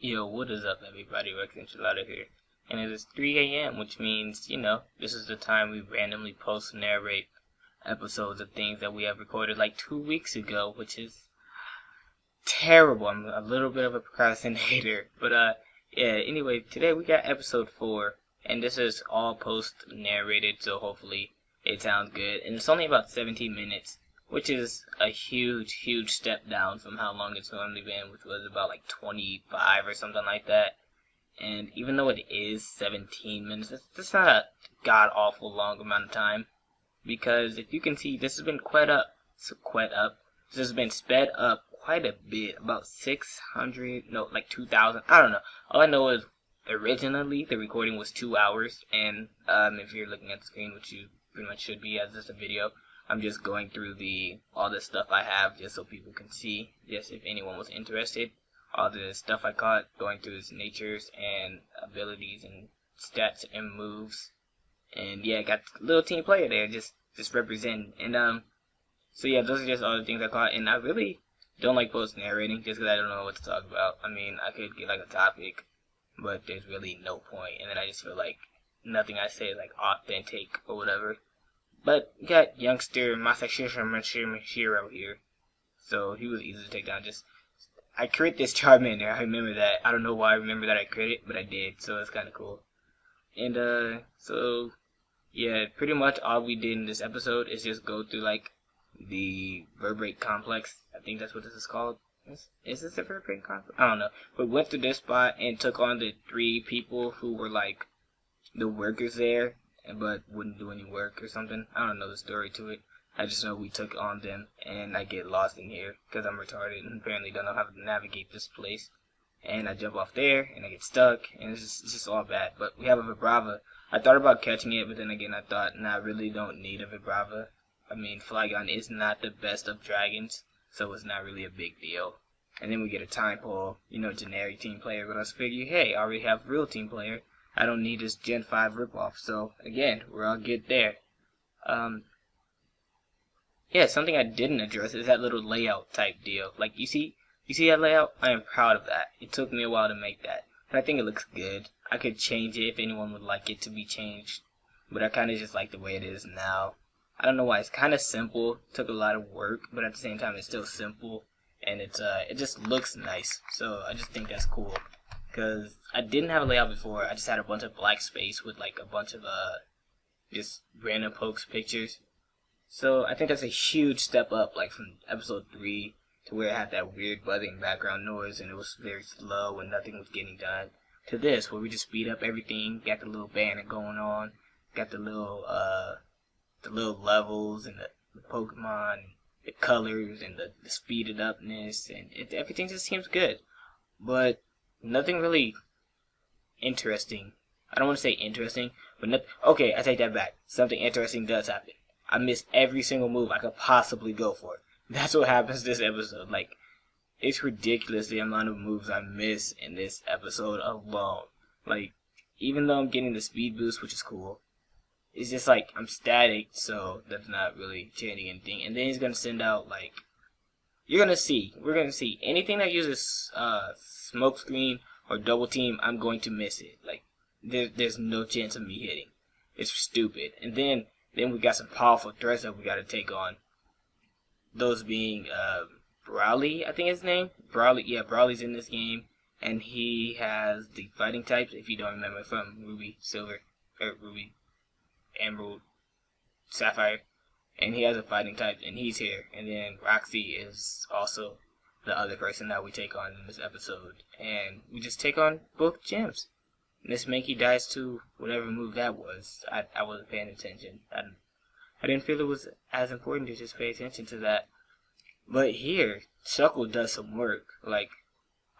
Yo, what is up, everybody? RexEncholada here. And it is 3 a.m., which means, this is the time we randomly post narrate episodes of things that we have recorded like 2 weeks ago, which is terrible. I'm a little bit of a procrastinator. But, anyway, today we got episode 4, and this is all post narrated, so hopefully it sounds good. And it's only about 17 minutes. Which is a huge step down from how long it's normally been, which was about like 25 or something like that. And even though it is 17 minutes, that's not a god-awful long amount of time. Because if you can see, this has been This has been sped up quite a bit, about 600, no, like 2,000, I don't know. All I know is originally the recording was 2 hours, and if you're looking at the screen, which you pretty much should be as this a video, I'm just going through all the stuff I have just so people can see, just if anyone was interested. All the stuff I caught, going through his natures and abilities and stats and moves. And yeah, got a little team player there, just representing. And so yeah, those are just all the things I caught. And I really don't like post narrating just because I don't know what to talk about. I mean, I could get like a topic, but there's really no point. And then I just feel like nothing I say is like authentic or whatever. But we got youngster Masashiro here, so he was easy to take down. I crit this Charmander, I remember that. I don't know why I remember that I crit it, but I did, so it's kind of cool. And so yeah, pretty much all we did in this episode is just go through like the Verbrate complex. I think that's what this is called. Is this a Verbrate complex? I don't know. But went through this spot and took on the 3 people who were like the workers there, but wouldn't do any work or something. I don't know the story to it. I just know we took on them, and I get lost in here because I'm retarded and apparently don't know how to navigate this place. And I jump off there, and I get stuck, and it's just all bad. But we have a Vibrava. I thought about catching it, but then again I thought, nah, I really don't need a Vibrava. I mean, Flygon is not the best of dragons, so it's not really a big deal. And then we get a Time Pole, generic team player, but I figure, hey, I already have a real team player. I don't need this Gen 5 ripoff, so again, we're all good there. Yeah, something I didn't address is that little layout type deal. Like, you see that layout? I am proud of that. It took me a while to make that, and I think it looks good. I could change it if anyone would like it to be changed, but I kind of just like the way it is now. I don't know why. It's kind of simple. It took a lot of work, but at the same time, it's still simple, and it just looks nice. So I just think that's cool. Because I didn't have a layout before. I just had a bunch of black space with like a bunch of just random pokes pictures. So I think that's a huge step up, like from episode 3 to where it had that weird buzzing background noise and it was very slow and nothing was getting done, to this where we just speed up everything, got the little banner going on, got the little levels and the Pokemon, the colors and the speeded upness, and everything just seems good. But nothing really interesting. I don't want to say interesting, but okay, I take that back. Something interesting does happen. I missed every single move I could possibly go for. That's what happens this episode. Like, it's ridiculous the amount of moves I miss in this episode alone. Like, even though I'm getting the speed boost, which is cool, it's just like I'm static, so that's not really changing anything. And then he's gonna send out like, we're gonna see anything that uses smoke screen or double team. I'm going to miss it. Like, there's no chance of me hitting. It's stupid. And then we got some powerful threats that we got to take on. Those being Brawly, I think his name. Brawly's in this game, and he has the fighting types. If you don't remember from Ruby, Emerald, Sapphire. And he has a fighting type, and he's here. And then Roxy is also the other person that we take on in this episode. And we just take on both gems. And this Mankey dies to whatever move that was. I wasn't paying attention. I didn't feel it was as important to just pay attention to that. But here, Shuckle does some work. Like,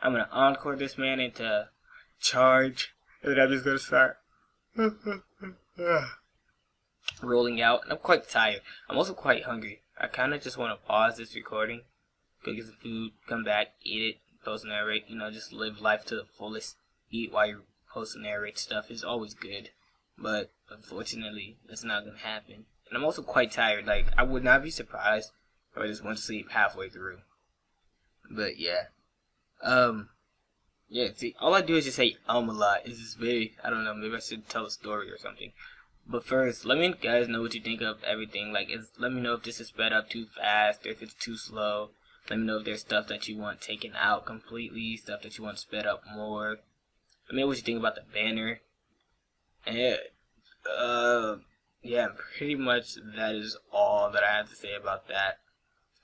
I'm going to encore this man into charge. And I'm just going to start rolling out, and I'm quite tired. I'm also quite hungry. I kind of just want to pause this recording, go get some food, come back, eat it, post narrate, just live life to the fullest. Eat while you post narrate stuff is always good, but unfortunately, that's not going to happen. And I'm also quite tired. Like, I would not be surprised if I just went to sleep halfway through. But yeah. Yeah, see, all I do is just say a lot. It's just very, I don't know, maybe I should tell a story or something. But first, let me guys know what you think of everything. Like, let me know if this is sped up too fast or if it's too slow. Let me know if there's stuff that you want taken out completely, stuff that you want sped up more. Let me know what you think about the banner. And, yeah, pretty much that is all that I have to say about that.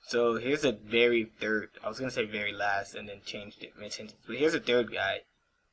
So here's a I was gonna say very last and then changed it mid-sentence, but here's a third guy,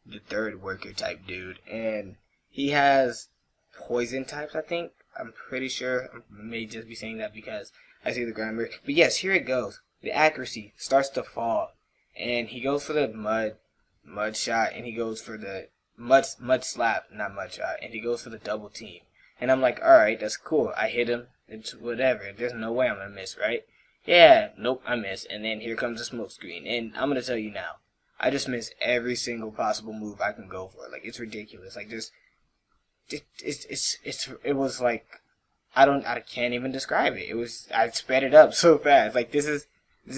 the third worker type dude, and he has poison types, I think. I'm pretty sure. I may just be saying that because I see the grammar. But yes, here it goes. The accuracy starts to fall, and he goes for the mud shot, and he goes for the mud slap, not mud shot, and he goes for the double team. And I'm like, alright, that's cool. I hit him. It's whatever. There's no way I'm gonna miss, right? Yeah, nope, I miss. And then here comes the smoke screen. And I'm gonna tell you now, I just miss every single possible move I can go for. Like, it's ridiculous. Like, it was like, I can't even describe it. I sped it up so fast. Like, this is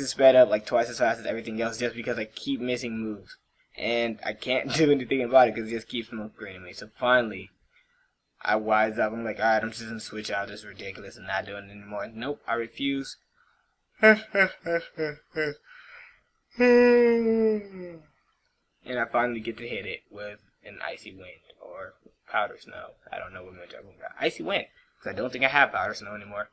sped up like twice as fast as everything else just because I keep missing moves. And I can't do anything about it because it just keeps smoke screening me. So finally, I wise up. I'm like, alright, I'm just gonna switch out. This is ridiculous and not doing it anymore. Nope, I refuse. And I finally get to hit it with an icy wind or powder snow. I don't know what I'm talking about. Icy wind, because I don't think I have powder snow anymore.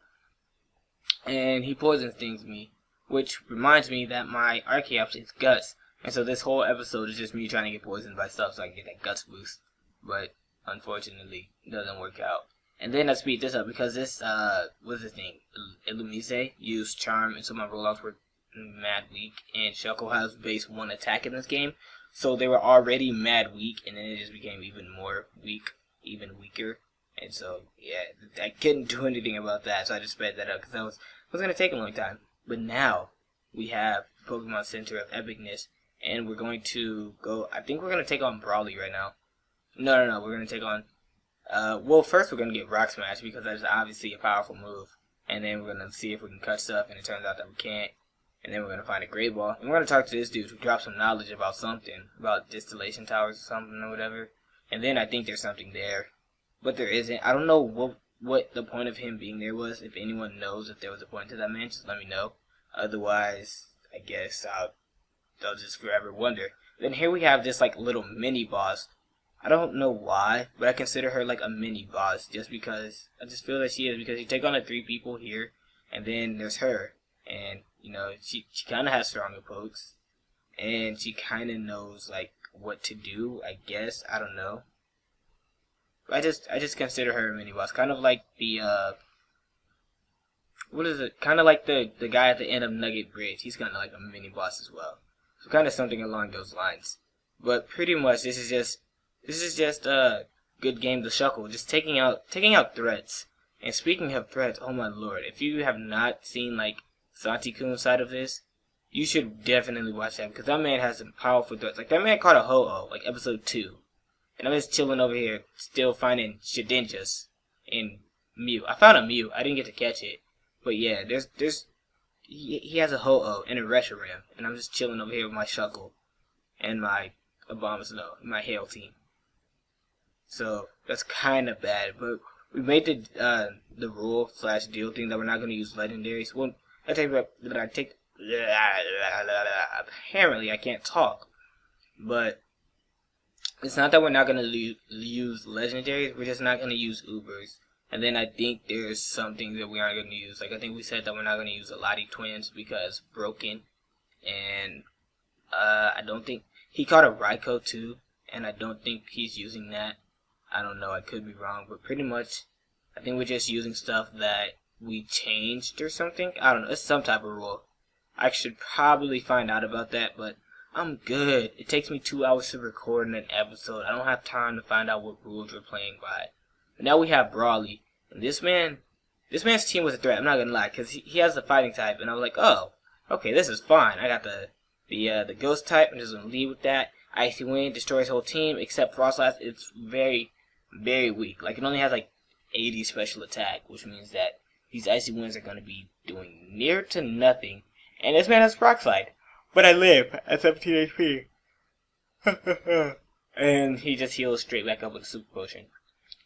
And he poison stings me, which reminds me that my Archeops is guts. And so this whole episode is just me trying to get poisoned by stuff so I can get that guts boost. But unfortunately, it doesn't work out. And then I speed this up because this, what's this thing? Illumise used Charm, and so my rollouts were mad weak. And Shuckle has base 1 attack in this game, so they were already mad weak, and then it just became even more weak, even weaker. And so, yeah, I couldn't do anything about that, so I just sped that up because that was going to take a long time. But now, we have Pokemon Center of Epicness, and we're going to go, I think we're going to take on Brawly right now. No, we're going to take on... well, first we're going to get Rock Smash because that is obviously a powerful move. And then we're going to see if we can cut stuff, and it turns out that we can't. And then we're going to find a Great Ball. And we're going to talk to this dude who dropped some knowledge about something. About distillation towers or something or whatever. And then I think there's something there. But there isn't. I don't know what the point of him being there was. If anyone knows if there was a point to that man, just let me know. Otherwise, I guess they'll just forever wonder. Then here we have this like little mini boss. I don't know why, but I consider her like a mini boss just because I just feel that she is, because you take on the 3 people here, and then there's her, and you know she kind of has stronger pokes, and she kind of knows like what to do. I guess I don't know. I just consider her a mini boss, kind of like the what is it? Kind of like the guy at the end of Nugget Bridge. He's kind of like a mini boss as well. So kind of something along those lines. But pretty much this is just a good game to Shuckle, just taking out threats. And speaking of threats, oh my lord, if you have not seen like Santi-kun's side of this, you should definitely watch that because that man has some powerful threats. Like that man caught a Ho-Oh, like episode 2. And I'm just chilling over here, still finding Shedinjas and Mew. I found a Mew, I didn't get to catch it. But yeah, he has a Ho-Oh and a Reshiram, and I'm just chilling over here with my Shuckle and my Abomasnow, my Hail team. So that's kind of bad, but we made the rule/deal thing that we're not going to use legendaries. Well, apparently I can't talk, but it's not that we're not going to use legendaries. We're just not going to use Ubers. And then I think there's something that we aren't going to use. Like I think we said that we're not going to use the Lottie twins because broken, and I don't think he caught a Raikou too, and I don't think he's using that. I don't know, I could be wrong, but pretty much, I think we're just using stuff that we changed or something. I don't know, it's some type of rule. I should probably find out about that, but I'm good. It takes me 2 hours to record an episode. I don't have time to find out what rules we're playing by. But now we have Brawly, and this man's team was a threat, I'm not gonna lie, because he has the fighting type, and I was like, oh, okay, this is fine. I got the ghost type, I'm just gonna lead with that. Icy Wind destroys whole team, except Frostlass. It's very, very weak. Like, it only has like 80 special attack, which means that these Icy Winds are going to be doing near to nothing. And this man has Rock Slide. But I live at 17 HP. And he just heals straight back up with a super potion.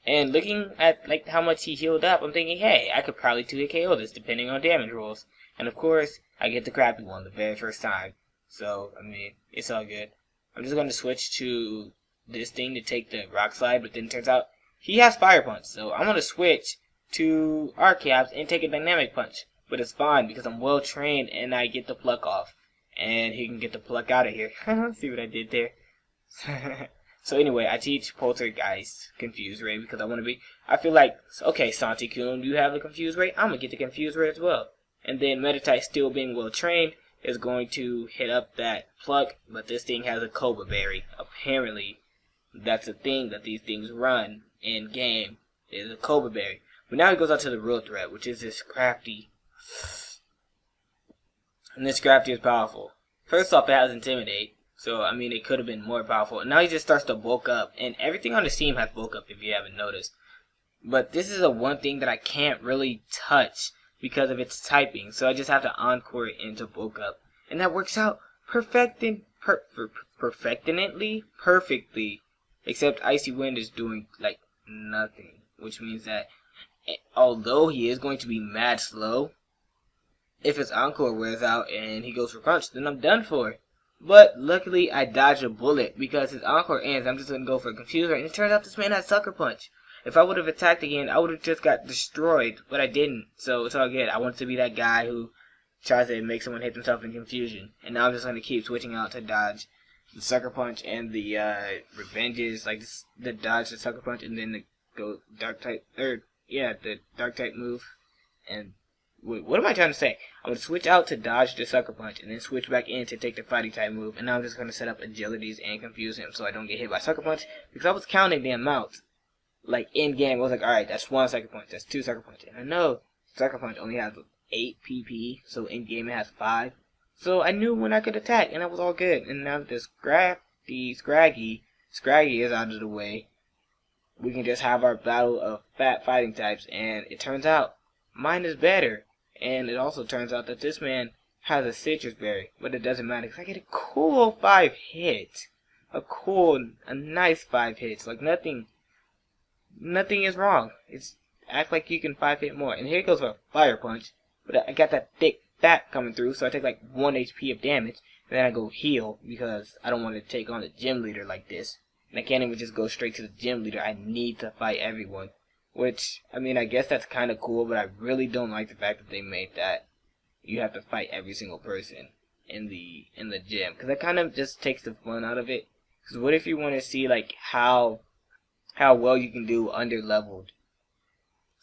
And looking at like how much he healed up, I'm thinking, hey, I could probably 2-hit KO this depending on damage rolls. And of course, I get the crappy one the very first time. So, I mean, it's all good. I'm just going to switch to this thing to take the rock slide, but then it turns out he has fire punch. So I'm going to switch to Arcaps and take a dynamic punch. But it's fine because I'm well trained and I get the pluck off. And he can get the pluck out of here. See what I did there? So anyway, I teach Poltergeist Confuse Ray because I feel like, okay, Santi-kun, you have a Confuse Ray? I'm going to get the Confuse Ray as well. And then Meditite, still being well trained, is going to hit up that pluck, but this thing has a Cobra Berry. Apparently, that's a thing that these things run in game, is a Cobra Berry. But now he goes out to the real threat, which is this Crafty. And this Crafty is powerful. First off, it has Intimidate. So, I mean, it could have been more powerful. And now he just starts to bulk up. And everything on the team has bulk up, if you haven't noticed. But this is the one thing that I can't really touch because of its typing. So I just have to encore it into bulk up. And that works out perfectly. Except Icy Wind is doing, like, nothing. Which means that, although he is going to be mad slow, if his encore wears out and he goes for crunch, then I'm done for. But luckily, I dodged a bullet because his encore ends. I'm just going to go for a Confuser. And it turns out this man has Sucker Punch. If I would have attacked again, I would have just got destroyed. But I didn't. So it's all good. I want to be that guy who tries to make someone hit themselves in confusion. And now I'm just going to keep switching out to dodge the Sucker Punch and the Revenges. Like the dodge, the Sucker Punch, and then the go Dark type. The Dark type move. And wait, what am I trying to say? I'm going to switch out to dodge the Sucker Punch and then switch back in to take the Fighting type move. And now I'm just going to set up agilities and confuse him so I don't get hit by Sucker Punch. Because I was counting the amount. Like, in game, I was like, alright, that's 1 Sucker Punch, that's 2 Sucker Punch. And I know Sucker Punch only has 8 PP, so in game it has 5. So I knew when I could attack, and that was all good. And now that this Scraggy is out of the way, we can just have our battle of fat fighting types. And it turns out, mine is better. And it also turns out that this man has a Citrus Berry, but it doesn't matter, because I get a cool 5 hits. A nice 5 hits, like nothing is wrong. It's act like you can 5-hit more. And here goes a Fire Punch. But I got that thick fat coming through, so I take like 1 HP of damage. And then I go heal because I don't want to take on the gym leader like this. And I can't even just go straight to the gym leader. I need to fight everyone. Which, I mean, I guess that's kind of cool, but I really don't like the fact that they made that you have to fight every single person in the gym. Because that kind of just takes the fun out of it. Because what if you want to see like how well you can do under leveled,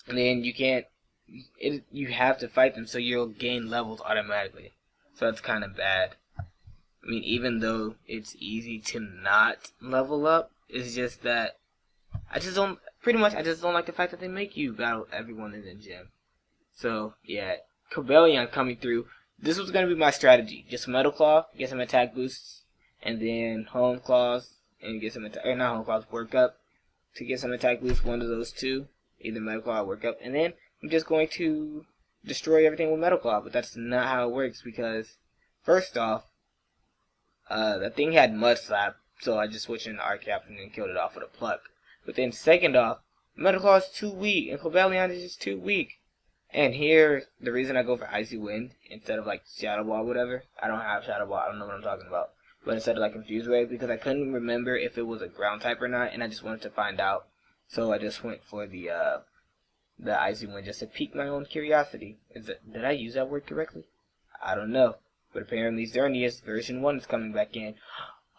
and then you have to fight them, so you'll gain levels automatically. So that's kind of bad. I mean, even though it's easy to not level up, it's just that I just don't like the fact that they make you battle everyone in the gym. So yeah, Cobalion coming through. This was gonna be my strategy: just Metal Claw, get some attack boosts, and then Home Claws and get some not Home Claws, work up to get some attack boost, one of those two, either Metal Claw or Work Up, and then I'm just going to destroy everything with Metal Claw. But that's not how it works, because first off, that thing had Mud Slap, so I just switched into Arcaps and then killed it off with a Pluck. But then second off, Metal Claw is too weak, and Cobalion is just too weak. And here, the reason I go for Icy Wind instead of like Shadow Ball or whatever, I don't have Shadow Ball, I don't know what I'm talking about. But instead of like Confuse Ray, because I couldn't remember if it was a ground type or not, and I just wanted to find out. So I just went for the Icy Wind just to pique my own curiosity. Did I use that word correctly? I don't know. But apparently Xerneas version 1 is coming back in.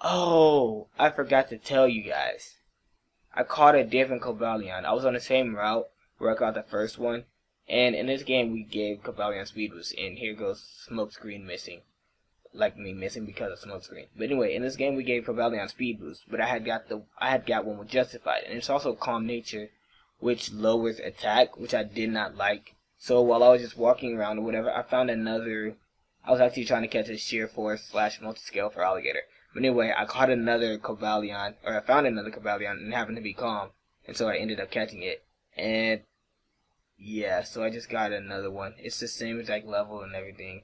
Oh, I forgot to tell you guys. I caught a different Cobalion. I was on the same route where I caught the first one. And in this game we gave Cobalion Speed Boost, and here goes Smokescreen missing. Like me missing because of Smokescreen. But anyway, in this game we gave Cobalion Speed Boost, but I had got one with Justified, and it's also Calm Nature, which lowers attack, which I did not like. So while I was just walking around or whatever, I found another. I was actually trying to catch a Sheer Force / Multiscale for Alligator. But anyway, I caught another Cobalion, or I found another Cobalion, and it happened to be Calm, and so I ended up catching it. And yeah, so I just got another one. It's the same exact level and everything,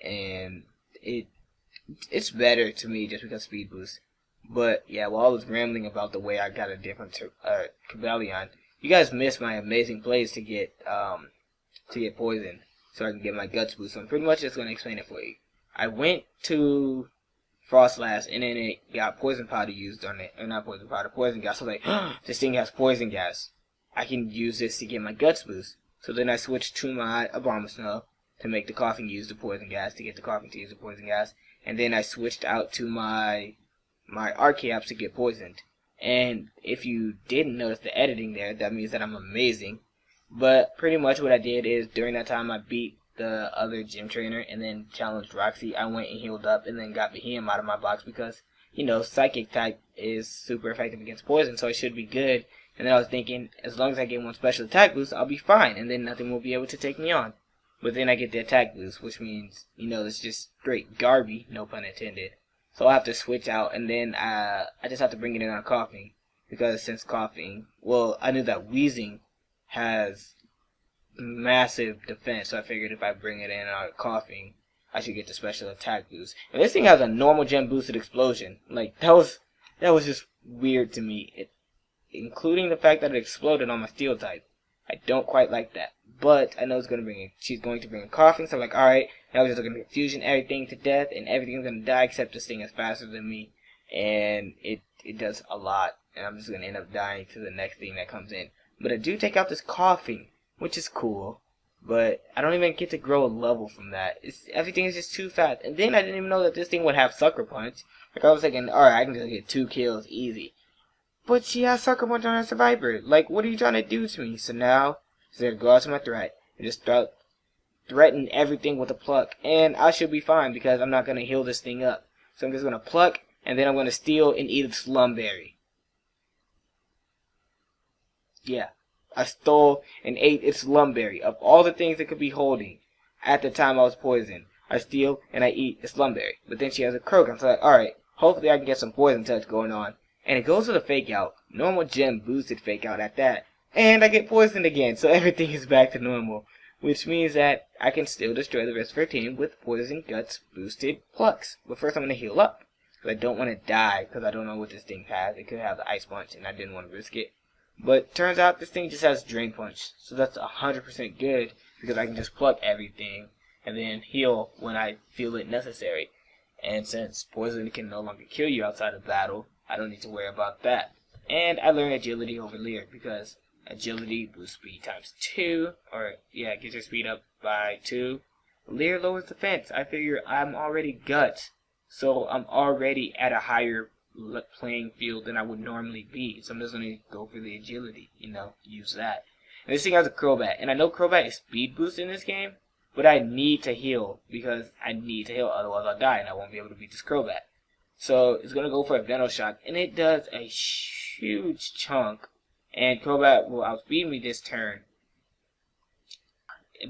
and it's better to me just because Speed Boost. But yeah, while I was rambling about the way I got a different Cabellion, you guys missed my amazing plays to get poisoned, so I can get my guts boost. So I'm pretty much just gonna explain it for you. I went to Frost Blast, and then it got poison powder used on it, or not poison powder, poison gas. So I was like, this thing has poison gas. I can use this to get my guts boost. So then I switched to my Abomasnow to make the coughing use the poison gas, to get the coughing to use the poison gas, and then I switched out to my Archeops to get poisoned. And if you didn't notice the editing there, that means that I'm amazing. But pretty much what I did is during that time I beat the other gym trainer and then challenged Roxy. I went and healed up and then got Behem out of my box because, you know, Psychic type is super effective against poison, so it should be good. And then I was thinking, as long as I get one special attack boost, I'll be fine, and then nothing will be able to take me on. But then I get the attack boost, which means, you know, it's just straight Garby, no pun intended. So I'll have to switch out, and then I just have to bring it in on coughing. Because since coughing, well, I knew that wheezing has massive defense, so I figured if I bring it in on coughing, I should get the special attack boost. And this thing has a normal gem boosted explosion. Like, that was just weird to me. Including the fact that it exploded on my steel type. I don't quite like that. But I know she's going to bring in coughing, so I'm like, alright, now we're just looking at fusion everything to death, and everything's gonna die except this thing is faster than me. And it does a lot. And I'm just gonna end up dying to the next thing that comes in. But I do take out this coughing, which is cool. But I don't even get to grow a level from that. Everything is just too fast. And then I didn't even know that this thing would have Sucker Punch. Like, I was thinking, alright, I can just get 2 kills easy. But she has Sucker Punch on her Survivor. Like, what are you trying to do to me? So now, instead of go out to my threat, and just threaten everything with a pluck. And I should be fine because I'm not going to heal this thing up. So I'm just going to pluck, and then I'm going to steal and eat a Slumberry. Yeah, I stole and ate its Slumberry. Of all the things it could be holding at the time I was poisoned, I steal and I eat a Slumberry. But then she has a Krogan, so I'm like, alright, hopefully I can get some poison touch going on. And it goes with a fake out. Normal gem boosted fake out at that. And I get poisoned again, so everything is back to normal. Which means that I can still destroy the rest of her team with poison guts boosted plucks. But first I'm going to heal up. Because I don't want to die, because I don't know what this thing has. It could have the Ice Punch, and I didn't want to risk it. But turns out this thing just has Drain Punch. So that's 100% good, because I can just pluck everything, and then heal when I feel it necessary. And since poison can no longer kill you outside of battle, I don't need to worry about that. And I learned agility over Leer because agility boosts speed times 2. Or, yeah, gets your speed up by 2. Leer lowers defense. I figure I'm already guts. So I'm already at a higher playing field than I would normally be. So I'm just going to go for the agility, you know, use that. And this thing has a Crobat. And I know Crobat is speed boost in this game. But I need to heal because I need to heal. Otherwise I'll die and I won't be able to beat this Crobat. So it's going to go for a Venoshock, and it does a huge chunk, and Crobat will outspeed me this turn.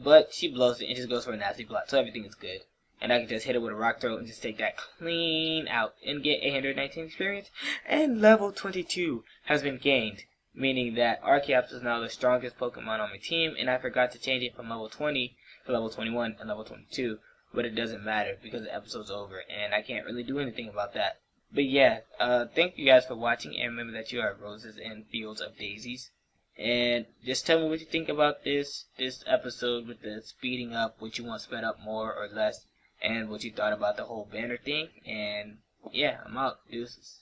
But she blows it and just goes for a nasty block, so everything is good. And I can just hit it with a Rock Throw and just take that clean out and get 819 experience. And level 22 has been gained, meaning that Archeops is now the strongest Pokemon on my team, and I forgot to change it from level 20 to level 21 and level 22. But it doesn't matter because the episode's over and I can't really do anything about that. But yeah, thank you guys for watching, and remember that you are roses and fields of daisies. And just tell me what you think about this episode with the speeding up, what you want sped up more or less, and what you thought about the whole banner thing. And yeah, I'm out. Deuces.